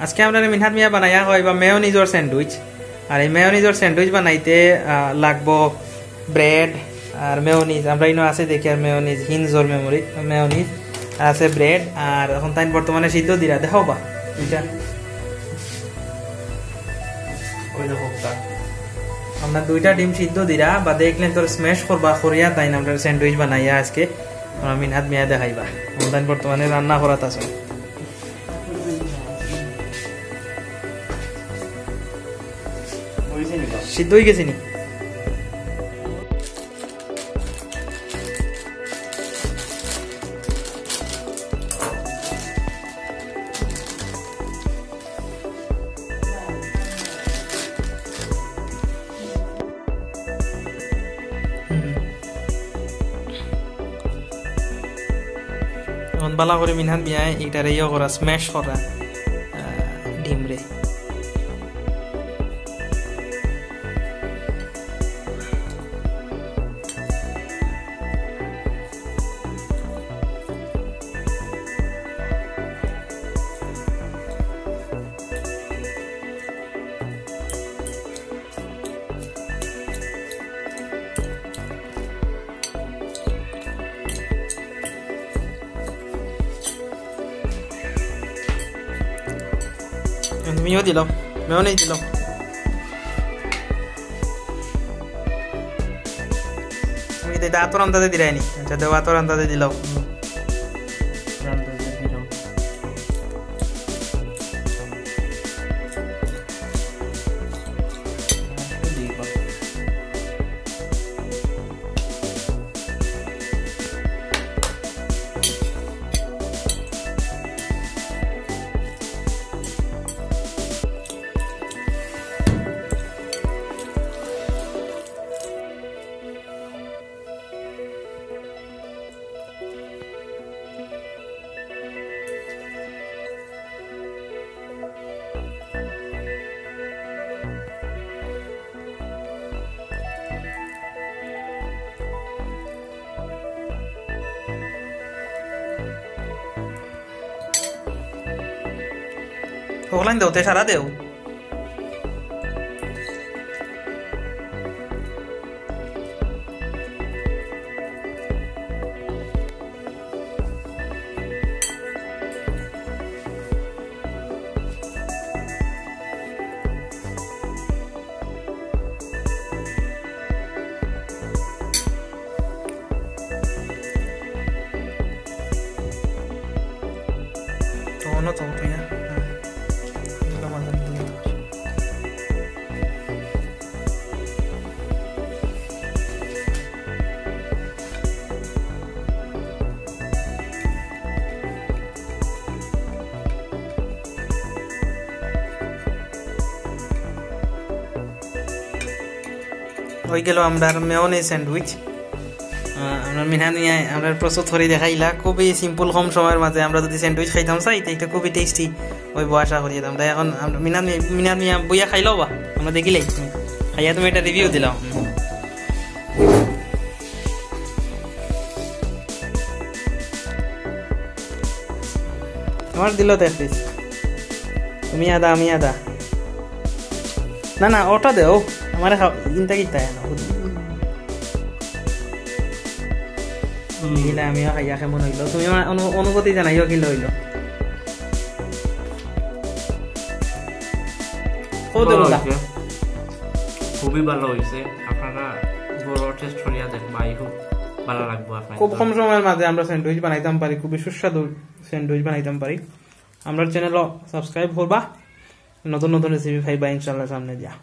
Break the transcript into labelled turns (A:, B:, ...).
A: আজকে আমরা মিনহাত মিয়া বানাইয়া হয় বা মেয়োনিজর স্যান্ডউইচ। আর এই মেয়োনিজর স্যান্ডউইচ বানাইতে লাগবো ব্রেড আর মেয়োনিজ। আমরা ইনো আছে দেখি আর মেয়োনিজ হিনজর মেয়োনিজ আছে ব্রেড। আর এখন তাই বর্তমানে সিদ্ধ দিরা দেখাও বা এটা আমরা 2টা ডিম সিদ্ধ দিরা বা দেখলেন তোর স্ম্যাশ করবা করিয়া তাই আমরা স্যান্ডউইচ বানাইয়া আজকে আমরা মিনহাত মিয়া দেখাইবা। তাই বর্তমানে রান্না করাত আছে সিদ্ধ হয়ে গেছে নি। বালা করে মিনহাত মিয়া এটারে ইয়ে করা স্ম্যাশ করা ডিম রে। তুমিও দিলাম মেয়োনিজ দিলাম। তুমি এটা আতর আন্দাজে দিলাইনি? আচ্ছা দেও আতর আন্দাজে দিলাও। ওগুলান দেও তে সারা দেও। no todo ya. Lo mandan todo. হয়ে গেল আমরা মেয়োনিজ স্যান্ডউইচ। আমরা মিনহাত মিয়া আমরা প্রস্তুত করে দেখাইলা। খুবই সিম্পল কম সময়ের মাঝে আমরা যদি স্যান্ডউইচ খাইতাম চাই এটা খুবই টেস্টি ওই আশা করি যেতাম। তাই এখন মিনহাত মিয়া বইয়া খাইলাও বা আমরা দেখিলাই খাইয়া তুমি এটা রিভিউ দিলাম। আমার দিল তো এক পিস, তুমি আদা আমি আদা। না না ওটা দেও আমার ইনটা কি তাই না আমিও খাইয়া কেমন হইল তুমি অনুভূতি জানাইও কি হইল।
B: খুবই ভালো হয়েছে, আপনারা টেস্ট করিয়া দেখবা, খুব ভালো লাগবে।
A: খুব কম সময়ের মাঝে আমরা স্যান্ডউইচ বানাইতাম পারি, খুবই সুস্বাদু স্যান্ডউইচ বানাইতাম পারি। আমরা চ্যানেল সাবস্ক্রাইব করবা, নতুন নতুন রেসিপি পাইবা ইনশাআল্লাহ সামনে দিয়া।